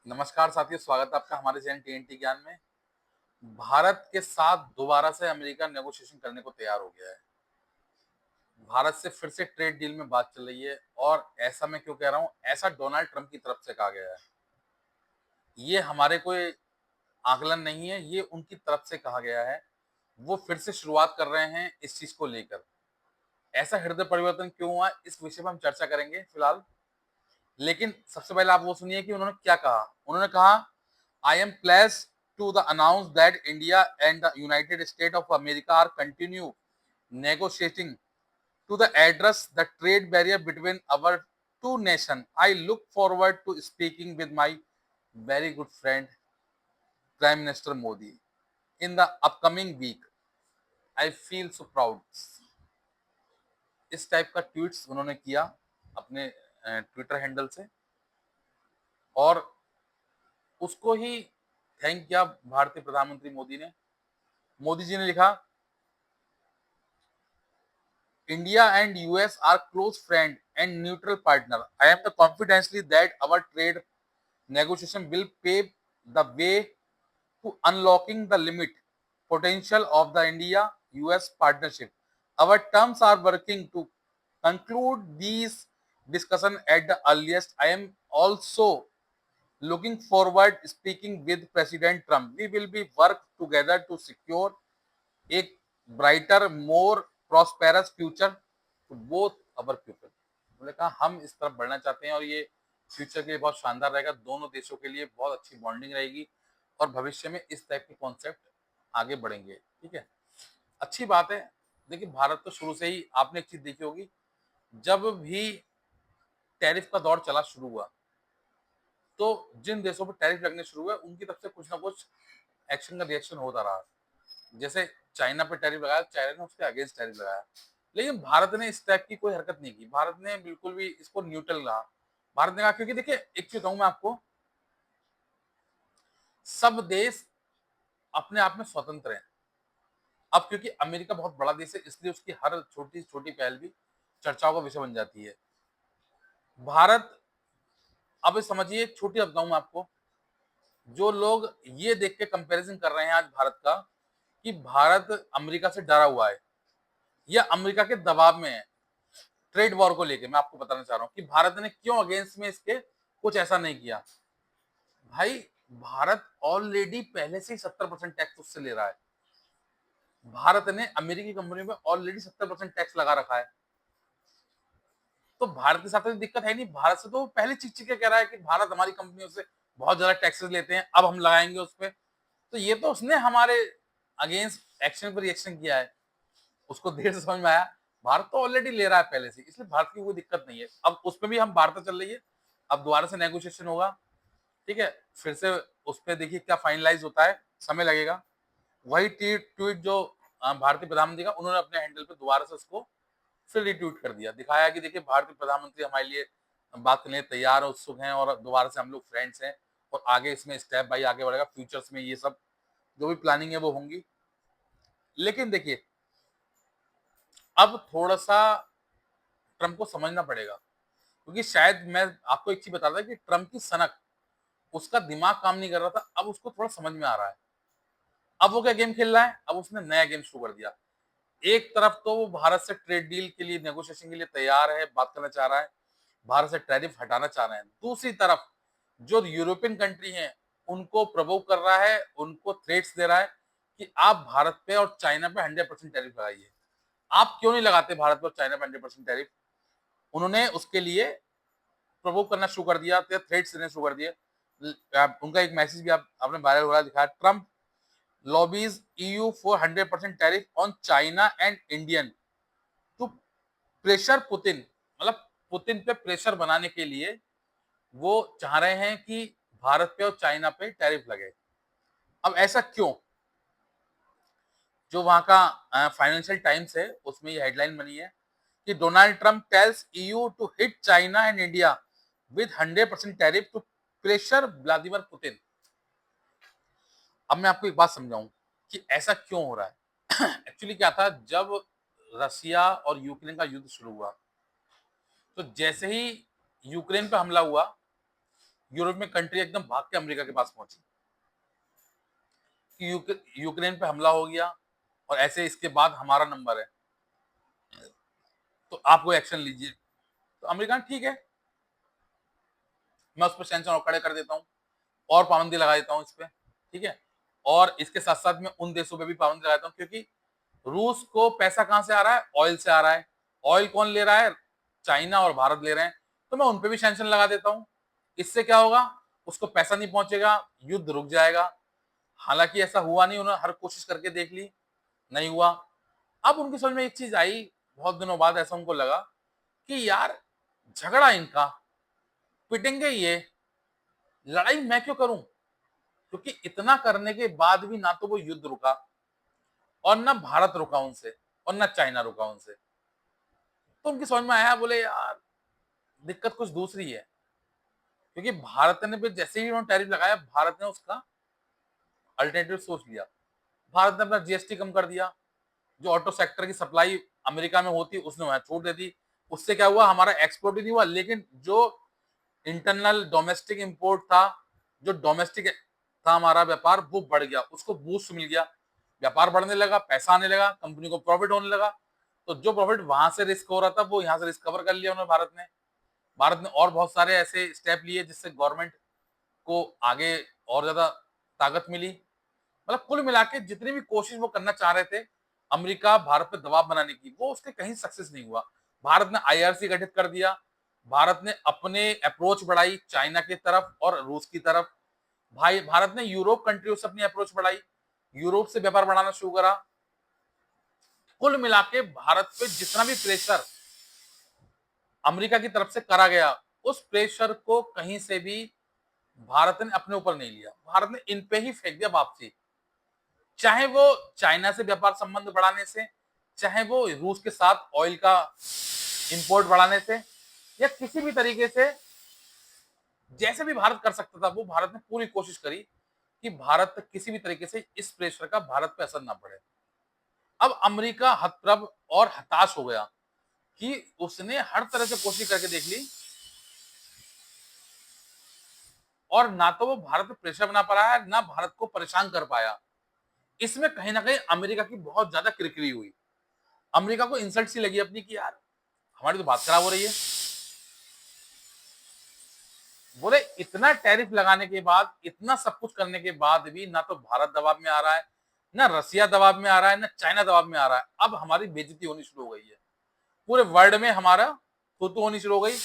नमस्कार साथियों, स्वागत है आपका हमारे चैनल टीएनटी ज्ञान में। भारत के साथ दोबारा से अमेरिका नेगोशिएशन करने को तैयार हो गया है। भारत से फिर से ट्रेड डील में बात चल रही है और ऐसा मैं क्यों कह रहा हूँ, ऐसा डोनाल्ड ट्रंप की तरफ से कहा गया है। ये हमारे कोई आकलन नहीं है, ये उनकी तरफ से कहा गया है। वो फिर से शुरुआत कर रहे हैं इस चीज को लेकर। ऐसा हृदय परिवर्तन क्यों हुआ, इस विषय पर हम चर्चा करेंगे फिलहाल। लेकिन सबसे पहले आप वो सुनिए कि उन्होंने क्या कहा। उन्होंने कहा, I am pleased to the announce that India and the United States of America are continue negotiating to the address the trade barrier between our two nations. I look forward to speaking with my very good friend Prime Minister Modi in the upcoming week. I feel so proud. इस type का tweets उन्होंने किया अपने Twitter handle से और उसको ही thank किया भारतीय प्रधानमंत्री मोदी ने। मोदी जी ने लिखा, India and US are close friend and neutral partner. I am confidently that our trade negotiation will pave the way to unlocking the limit potential of the India-US partnership. Our terms are working to conclude these discussion at the earliest. I am also looking forward speaking with President Trump. We will be work together to secure एक brighter more prosperous future to both our people. उन्होंने कहा हम इस तरफ बढ़ना चाहते हैं और ये फ्यूचर के लिए बहुत शानदार रहेगा, दोनों देशों के लिए बहुत अच्छी बॉन्डिंग रहेगी और भविष्य में इस टाइप के कॉन्सेप्ट आगे बढ़ेंगे। ठीक है, अच्छी बात है। देखिए, भारत तो शुरू से ही आपने एक चीज देखी होगी, जब भी टैरिफ का दौर चला शुरू हुआ तो जिन देशों पर टैरिफ लगने शुरू हुए उनकी तरफ से कुछ ना कुछ एक्शन का रिएक्शन होता रहा। जैसे चाइना पे टैरिफ लगाया, चाइना ने उसके अगेंस्ट टैरिफ लगाया, लेकिन भारत ने इस टाइप की कोई हरकत नहीं की। भारत ने बिल्कुल भी इसको न्यूट्रल रहा। भारत ने कहा, क्योंकि देखिए एक चीज कहूं मैं आपको, सब देश अपने आप में स्वतंत्र हैं। अब क्योंकि अमेरिका बहुत बड़ा देश है, इसलिए उसकी हर छोटी छोटी पहल भी चर्चाओं का विषय बन जाती है। भारत, अब समझिए, एक छोटी बताऊं मैं आपको, जो लोग ये देख के कंपैरिजन कर रहे हैं आज भारत का कि भारत अमेरिका से डरा हुआ है या अमेरिका के दबाव में है ट्रेड वॉर को लेके, मैं आपको बताना चाह रहा हूं कि भारत ने क्यों अगेंस्ट में इसके कुछ ऐसा नहीं किया। भाई, भारत ऑलरेडी पहले से ही 70% टैक्स उससे ले रहा है। भारत ने अमेरिकी कंपनियों पे ऑलरेडी 70% टैक्स लगा रखा है। तो भारत के साथ तो दिक्कत है नहीं। भारत से तो पहले चिक के कह रहा है कि भारत हमारी कंपनियों से बहुत ज्यादा टैक्सेस लेते हैं, अब हम लगाएंगे उस पर। तो ये तो उसने हमारे अगेंस्ट एक्शन पर रिएक्शन किया है। उसको देर से समझ में आया, भारत तो ऑलरेडी ले रहा है पहले से, इसलिए भारत की कोई दिक्कत नहीं है। अब उसमें भी हम वार्ता चल रही है, अब दोबारा से नेगोशिएशन होगा। ठीक है, फिर से उस पर देखिए क्या फाइनलाइज होता है, समय लगेगा। वही ट्वीट जो भारतीय प्रधानमंत्री का, उन्होंने अपने हैंडल पे दोबारा से उसको फिर रिट्वीट कर दिया, दिखाया कि देखिए भारतीय प्रधानमंत्री हमारे लिए बात करने तैयार है, उत्सुक हैं और दोबारा से हम लोग फ्रेंड्स हैं और आगे इसमें स्टेप बाई आगे बढ़ेगा। फ्यूचर्स में ये सब जो भी प्लानिंग है वो होंगी। लेकिन देखिए, अब थोड़ा सा ट्रम्प को समझना पड़ेगा, क्योंकि शायद मैं आपको एक चीज बता रहा था कि ट्रम्प की सनक, उसका दिमाग काम नहीं कर रहा था, अब उसको थोड़ा समझ में आ रहा है। अब वो क्या गेम खेल रहा है, अब उसने नया गेम शुरू कर दिया। एक तरफ तो वो भारत से ट्रेड डील के लिए, नेगोशिएशन के लिए तैयार है, बात करना चाह रहा है, भारत से टैरिफ हटाना चाह रहे हैं। दूसरी तरफ जो यूरोपियन कंट्री हैं उनको प्रवोक कर रहा है, उनको थ्रेट्स दे रहा है कि आप भारत पे और चाइना पे 100% टैरिफ लगाइए। आप क्यों नहीं लगाते भारत पर और चाइना पे 100% टैरिफ? उन्होंने उसके लिए प्रवोक करना शुरू कर दिया, थ्रेट्स देने शुरू कर दिए। उनका एक मैसेज भी आपने वायरल हो रहा दिखाया, Trump lobbies EU for 100% tariff on China and Indian to pressure Putin. मतलब पुतिन पे प्रेशर बनाने के लिए वो चाह रहे हैं कि भारत पे और चाइना पे टैरिफ लगे। अब ऐसा क्यों? जो वहां का फाइनेंशियल टाइम्स है उसमें ये हेडलाइन बनी है कि Donald Trump tells EU to hit China and India with 100% tariff to pressure Vladimir Putin. अब मैं आपको एक बात समझाऊं कि ऐसा क्यों हो रहा है। एक्चुअली क्या था, जब रसिया और यूक्रेन का युद्ध शुरू हुआ तो जैसे ही यूक्रेन पे हमला हुआ यूरोप में कंट्री एकदम भाग के अमेरिका के पास पहुंची कि यूक्रेन पे हमला हो गया और ऐसे इसके बाद हमारा नंबर है, तो आप कोई एक्शन लीजिए। तो अमेरिका ने ठीक है, मैं उस पर सैंक्शन और खड़े कर देता हूँ और पाबंदी लगा देता हूँ इस पे, ठीक है। और इसके साथ साथ मैं उन देशों पे भी पाबंदी लगाता हूँ, क्योंकि रूस को पैसा कहां से आ रहा है? ऑयल से आ रहा है। ऑयल कौन ले रहा है? चाइना और भारत ले रहे हैं। तो मैं उन पे भी सैंक्शन लगा देता हूँ। इससे क्या होगा? उसको पैसा नहीं पहुंचेगा, युद्ध रुक जाएगा। हालांकि ऐसा हुआ नहीं, उन्होंने हर कोशिश करके देख ली, नहीं हुआ। अब उनकी समझ में एक चीज आई, बहुत दिनों बाद ऐसा उनको लगा कि यार झगड़ा इनका, पिटेंगे ये, लड़ाई मैं क्यों करूं? क्योंकि इतना करने के बाद भी ना तो वो युद्ध रुका और ना भारत रुका उनसे और ना चाइना रुका उनसे। तो उनकी समझ में आया, बोले यार दिक्कत कुछ दूसरी है। क्योंकि भारत ने भी जैसे ही उन्होंने टैरिफ लगाया, भारत ने उसका अल्टरनेटिव सोच लिया। भारत ने अपना जीएसटी कम कर दिया, जो ऑटो सेक्टर की सप्लाई अमेरिका में होती उसने वहां छूट दे दी। उससे क्या हुआ? हमारा एक्सपोर्ट ही नहीं हुआ, लेकिन जो इंटरनल डोमेस्टिक इंपोर्ट था, जो डोमेस्टिक था हमारा व्यापार, वो बढ़ गया, उसको बूस्ट मिल गया। व्यापार बढ़ने लगा, पैसा आने लगा, कंपनी को प्रॉफिट होने लगा। तो जो प्रॉफिट वहां से रिस्क हो रहा था, वो यहाँ से रिस्क कवर कर लिया उन्होंने, भारत ने और बहुत सारे ऐसे स्टेप लिए जिससे गवर्नमेंट को आगे और ज्यादा ताकत मिली। मतलब कुल मिला के जितनी भी कोशिश वो करना चाह रहे थे अमेरिका भारत पे दबाव बनाने की, वो उसके कहीं सक्सेस नहीं हुआ। भारत ने आईआरसी गठित कर दिया, भारत ने अपने अप्रोच बढ़ाई चाइना की तरफ और रूस की तरफ। भाई भारत ने यूरोप कंट्रियों से अपनी अप्रोच बढ़ाई, यूरोप से व्यापार बढ़ाना शुरू करा। कुल मिला के भारत पे जितना भी प्रेशर अमेरिका की तरफ से करा गया, उस प्रेशर को कहीं से भी भारत ने अपने ऊपर नहीं लिया, भारत ने इन पे ही फेंक दिया वापसी। चाहे वो चाइना से व्यापार संबंध बढ़ाने से, चाहे वो रूस के साथ ऑयल का इंपोर्ट बढ़ाने से, या किसी भी तरीके से जैसे भी भारत कर सकता था, वो भारत ने पूरी कोशिश करी कि भारत किसी भी तरीके से इस प्रेशर का भारत पे असर ना पड़े। अब अमेरिका हतप्रभ और हताश हो गया कि उसने हर तरह से कोशिश करके देख ली और ना तो वो भारत पे प्रेशर बना पाया, ना भारत को परेशान कर पाया। इसमें कहीं ना कहीं अमेरिका की बहुत ज्यादा किरकिरी हुई। अमेरिका को इंसल्ट सी लगी अपनी कि यार हमारी तो बात खराब हो रही है। बोले इतना टैरिफ लगाने के बाद, इतना सब कुछ करने के बाद भी ना तो भारत दबाव में आ रहा है, ना रसिया दबाव में आ रहा है, ना चाइना दबाव में आ रहा है। अब हमारी बेइज्जती होनी शुरू हो गई है, पूरे वर्ल्ड में हमारा थूथू होनी शुरू हो गई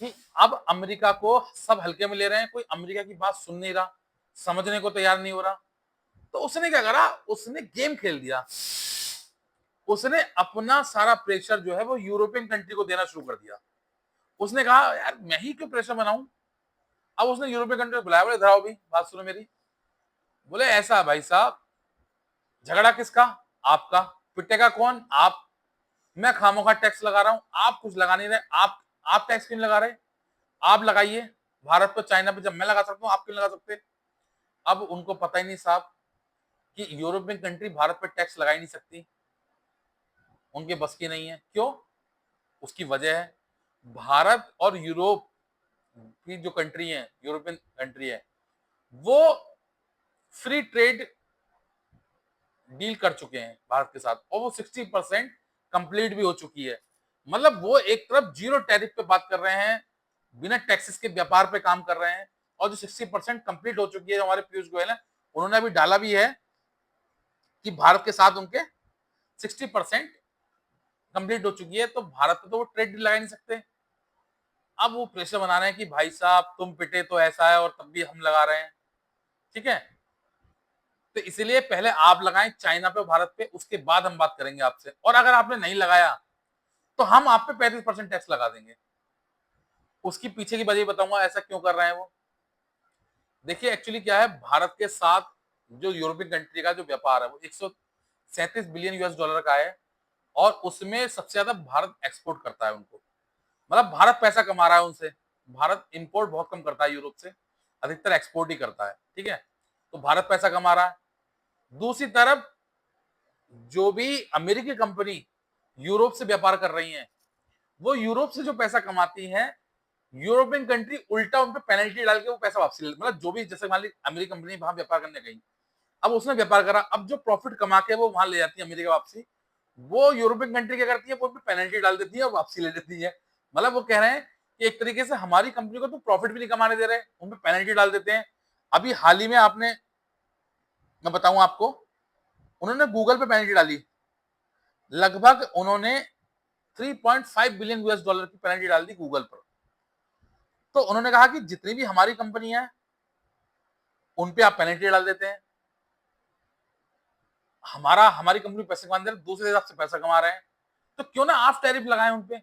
कि अब अमेरिका को सब हल्के में ले रहे हैं, कोई अमेरिका की बात सुन नहीं रहा, समझने को तैयार नहीं हो रहा। तो उसने क्या करा? उसने गेम खेल दिया, उसने अपना सारा प्रेशर जो है वो यूरोपियन कंट्री को देना शुरू कर दिया। उसने कहा यार मैं ही क्यों प्रेशर बनाऊं। अब उसने यूरोपियन कंट्री को बुलाया, बोले इधर आओ भी, बात सुनो मेरी। बोले ऐसा भाई साहब, झगड़ा किसका? आपका। पिटेगा कौन? आप। मैं खामोखा टैक्स लगा रहा हूं, आप कुछ लगा नहीं रहे। आप टैक्स क्यों नहीं लगा रहे? आप लगाइए। भारत पर चाइना पे जब मैं लगा सकता हूं, आप क्यों लगा सकते? अब उनको पता ही नहीं साहब कि यूरोपियन कंट्री भारत पर टैक्स लगा ही नहीं सकती, उनके बस की नहीं है। क्यों? उसकी वजह है भारत और यूरोप की जो कंट्री है, यूरोपियन कंट्री है, वो फ्री ट्रेड डील कर चुके हैं भारत के साथ और वो 60% कंप्लीट भी हो चुकी है। मतलब वो एक तरफ जीरो टैरिफ पे बात कर रहे हैं, बिना टैक्सेस के व्यापार पे काम कर रहे हैं। और जो 60% कंप्लीट हो चुकी है, हमारे पीयूष गोयल है, उन्होंने अभी डाला भी है कि भारत के साथ उनके 60% कंप्लीट हो चुकी है। तो भारत पे तो वो ट्रेड डील लगा नहीं सकते। अब वो प्रेशर बना रहे हैं कि भाई साहब तुम पिटे तो ऐसा है और तब भी हम लगा रहे हैं, ठीक है। तो इसलिए पहले आप लगाएं चाइना पे, भारत पे, उसके बाद हम बात करेंगे आपसे। और अगर आपने नहीं लगाया तो हम आप पे 35% टैक्स लगा देंगे। उसकी पीछे की वजह बताऊंगा ऐसा क्यों कर रहे हैं वो। देखिए एक्चुअली क्या है, भारत के साथ जो यूरोपियन कंट्री का जो व्यापार है वो 137 बिलियन यूएस डॉलर का है और उसमें सबसे ज्यादा भारत एक्सपोर्ट करता है उनको। मतलब भारत पैसा कमा रहा है उनसे। भारत इंपोर्ट बहुत कम करता है यूरोप से, अधिकतर एक्सपोर्ट ही करता है, ठीक है। तो भारत पैसा कमा रहा है। दूसरी तरफ जो भी अमेरिकी कंपनी यूरोप से व्यापार कर रही हैं, वो यूरोप से जो पैसा कमाती हैं, यूरोपियन कंट्री उल्टा उन पे पेनल्टी डाल के वो पैसा वापसी मतलब जो भी जैसे मान ली अमेरिकन कंपनी वहां व्यापार करने गई, अब उसने व्यापार करा, अब जो प्रॉफिट कमा के वो वहां ले जाती है अमेरिका वापसी, वो यूरोपियन कंट्री क्या करती है, वो पेनल्टी डाल देती है और वापसी ले लेती है। मतलब वो कह रहे हैं कि एक तरीके से हमारी कंपनी को तो प्रॉफिट भी नहीं कमाने दे रहे, उन पे पेनल्टी डाल देते हैं। अभी हाल ही में आपने, मैं बताऊं आपको, उन्होंने गूगल पे पेनल्टी डाली, लगभग उन्होंने 3.5 बिलियन यूएस डॉलर की पेनल्टी डाल दी गूगल पर। तो उन्होंने कहा कि जितनी भी हमारी कंपनी है उन पे आप पेनल्टी डाल देते हैं, हमारी कंपनी पैसे कमा दे रहे, दूसरे हिसाब से पैसा कमा रहे हैं, तो क्यों ना आप टैरिफ लगाएं उन पे,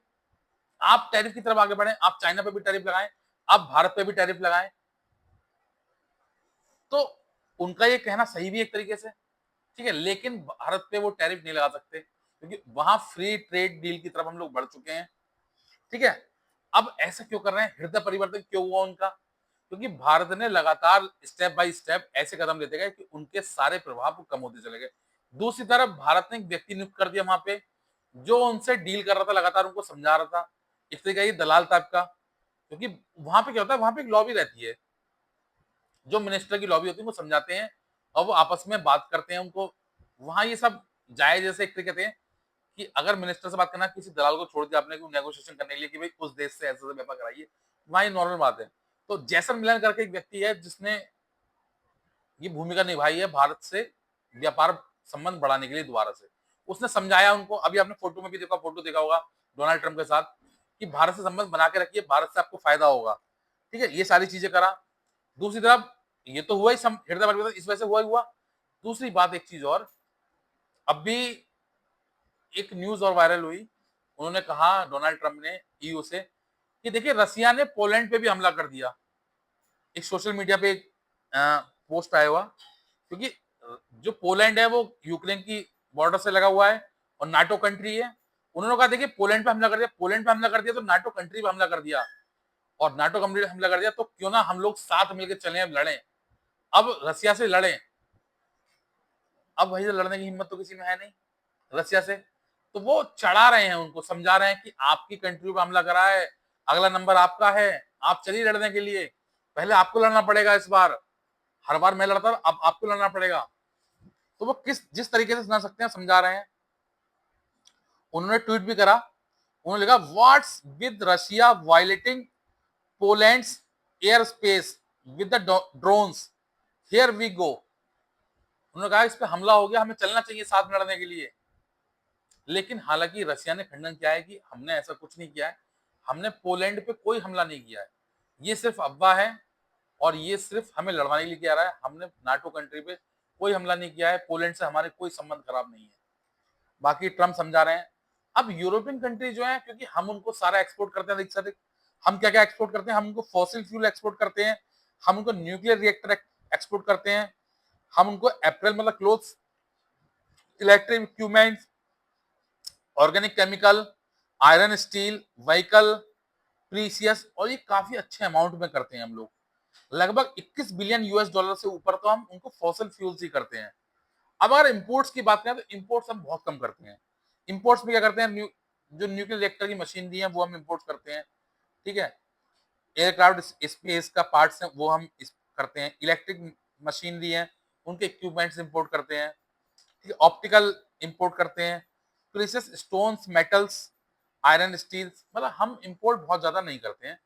आप टैरिफ की तरफ आगे बढ़े, आप चाइना पे भी टैरिफ लगाएं, आप भारत पे भी टैरिफ लगाएं। तो उनका ये कहना सही भी एक तरीके से, ठीक है, लेकिन भारत पे वो टैरिफ नहीं लगा सकते क्योंकि वहां फ्री ट्रेड डील की तरफ हम लोग बढ़ चुके हैं, ठीक है। अब ऐसा क्यों कर रहे हैं, हृदय परिवर्तन क्यों हुआ उनका, क्योंकि भारत ने लगातार स्टेप बाय स्टेप ऐसे कदम लेते गए कि उनके सारे प्रभाव कम होते चले गए। दूसरी तरफ भारत ने एक व्यक्ति नियुक्त कर दिया वहां पे जो उनसे डील कर रहा था, लगातार उनको समझा रहा था, इस तरीके ये दलाल टाइप का, क्योंकि वहां पे क्या होता है, वहां पे एक लॉबी रहती है, जो मिनिस्टर की लॉबी होती है वो समझाते हैं और वो आपस में बात करते हैं, उनको वहां ये सब जायज, जैसे एक तरीके कहते हैं कि अगर मिनिस्टर से बात करना, किसी दलाल को छोड़ दिया आपने नेगोशिएशन करने के लिए कि भाई उस देश से ऐसे व्यापार कराइए, वहां ये नॉर्मल बात है। तो जैसन मिलन करके एक व्यक्ति है जिसने ये भूमिका निभाई है भारत से व्यापार संबंध बढ़ाने के लिए दोबारा से, उसने समझाया उनको, अभी आपने फोटो में भी देखा, फोटो देखा होगा डोनाल्ड ट्रंप के साथ, कि भारत से संबंध बना के रखिए, भारत से आपको फायदा होगा, ठीक है, ये सारी चीजें करा। दूसरी तरफ ये तो हुआ ही हृदय परिवर्तन इस वजह से हुआ ही हुआ। दूसरी बात एक चीज और, अभी एक न्यूज और वायरल हुई, उन्होंने कहा डोनाल्ड ट्रंप ने ईयू से कि देखिए रसिया ने पोलैंड पे भी हमला कर दिया। एक सोशल मीडिया पे एक पोस्ट आया हुआ, क्योंकि जो पोलैंड है वो यूक्रेन की बॉर्डर से लगा हुआ है और नाटो कंट्री है। उन्होंने कहा देखिए पोलैंड पे हमला कर दिया, पोलैंड पे हमला कर दिया तो नाटो कंट्री पे हमला कर दिया, और नाटो कंट्री पे हमला कर दिया तो क्यों ना हम लोग साथ मिलकर चले, अब लड़ें, अब रसिया से लड़ें। अब वही से लड़ने की हिम्मत तो किसी में है नहीं रसिया से, तो वो चढ़ा रहे हैं, उनको समझा रहे हैं कि आपकी कंट्री पे हमला करा है, अगला नंबर आपका है, आप चलिए लड़ने के लिए, पहले आपको लड़ना पड़ेगा, इस बार हर बार मैं लड़ता अब आपको लड़ना पड़ेगा। तो वो जिस तरीके से समझा सकते हैं समझा रहे हैं। उन्होंने ट्वीट भी करा, उन्होंने लिखा what's with Russia violating Poland's air space with the drones, here we go. उन्होंने कहा इस पे हमला हो गया, हमें चलना चाहिए साथ में लड़ने के लिए। लेकिन हालांकि रशिया ने खंडन किया है कि हमने ऐसा कुछ नहीं किया है, हमने पोलैंड पे कोई हमला नहीं किया है, ये सिर्फ अफवाह है और ये सिर्फ हमें लड़वाने के लिए किया रहा है, हमने नाटो कंट्री पे कोई हमला नहीं किया है, पोलैंड से हमारे कोई संबंध खराब नहीं है। बाकी ट्रम्प समझा रहे हैं। अब यूरोपियन कंट्री जो है, क्योंकि हम उनको सारा एक्सपोर्ट करते हैं, अधिक से अधिक हम क्या क्या एक्सपोर्ट करते हैं, हम उनको फॉसिल फ्यूल एक्सपोर्ट करते हैं, हम उनको न्यूक्लियर रिएक्टर एक्सपोर्ट करते हैं, हम उनको अप्रैल मतलब clothes, electric equipment, organic chemical, iron steel, vehicle, precious, और ये काफी अच्छे अमाउंट में करते हैं हम लोग, लगभग 21 बिलियन यूएस डॉलर से ऊपर तो हम उनको फॉसिल फ्यूल्स ही करते हैं। अब अगर इंपोर्ट्स की बात करें तो इंपोर्ट्स हम बहुत कम करते हैं। इंपोर्ट्स में क्या करते हैं, जो न्यूक्लियर रिएक्टर की मशीनरी है वो हम इंपोर्ट करते हैं, ठीक है, एयरक्राफ्ट स्पेस का पार्ट्स है वो हम करते हैं, इलेक्ट्रिक मशीनरी है उनके इक्विपमेंट्स इंपोर्ट करते हैं, ठीक है, ऑप्टिकल इंपोर्ट करते हैं, precious stones, metals, iron steel, मतलब हम इंपोर्ट बहुत ज्यादा नहीं करते हैं,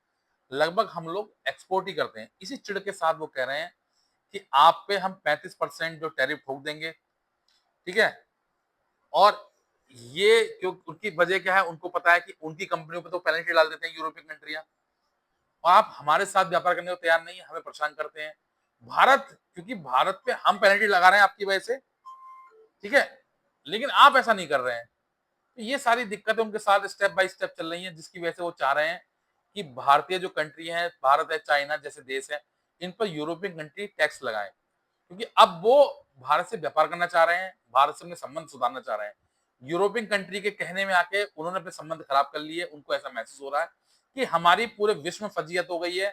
लगभग हम लोग एक्सपोर्ट ही करते हैं। इसी चिड़ के साथ वो कह रहे हैं कि आप पे हम 35% जो टैरिफ ठोक देंगे, ठीक है, और ये क्यों, उनकी वजह क्या है, उनको पता है कि उनकी कंपनियों पे तो पेनल्टी डाल देते हैं यूरोपियन कंट्रियां, और आप हमारे साथ व्यापार करने को तैयार नहीं है, हमें परेशान करते हैं। भारत, क्योंकि भारत पे हम पेनल्टी लगा रहे हैं आपकी वजह से, ठीक है, लेकिन आप ऐसा नहीं कर रहे हैं। तो ये सारी दिक्कतें उनके साथ स्टेप बाय स्टेप चल रही हैं, जिसकी वजह से वो चाह रहे हैं कि भारतीय जो कंट्री है, भारत है, चाइना जैसे देश है, इन पर यूरोपियन कंट्री टैक्स लगाए, क्योंकि अब वो भारत से व्यापार करना चाह रहे हैं, भारत से अपने संबंध सुधारना चाह रहे हैं। यूरोपियन कंट्री के कहने में आके उन्होंने अपने संबंध खराब कर लिए, उनको ऐसा महसूस हो रहा है कि हमारी पूरे विश्व में फजीयत हो गई है,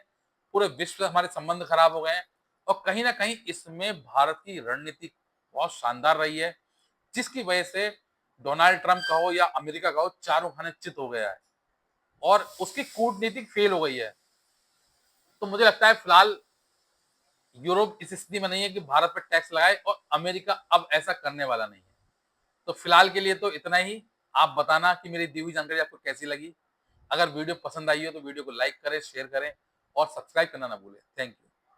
पूरे विश्व से हमारे संबंध खराब हो गए हैं, और कहीं ना कहीं इसमें भारत की रणनीति बहुत शानदार रही है, जिसकी वजह से डोनाल्ड ट्रंप का हो या अमेरिका का हो, चारों खाने चित हो गया है और उसकी कूटनीति फेल हो गई है। तो मुझे लगता है फिलहाल यूरोप इस स्थिति में नहीं है कि भारत पर टैक्स लगाए, और अमेरिका अब ऐसा करने वाला नहीं है। तो फिलहाल के लिए तो इतना ही। आप बताना कि मेरी दी हुई जानकारी आपको कैसी लगी। अगर वीडियो पसंद आई हो तो वीडियो को लाइक करें, शेयर करें और सब्सक्राइब करना ना भूलें। Thank you.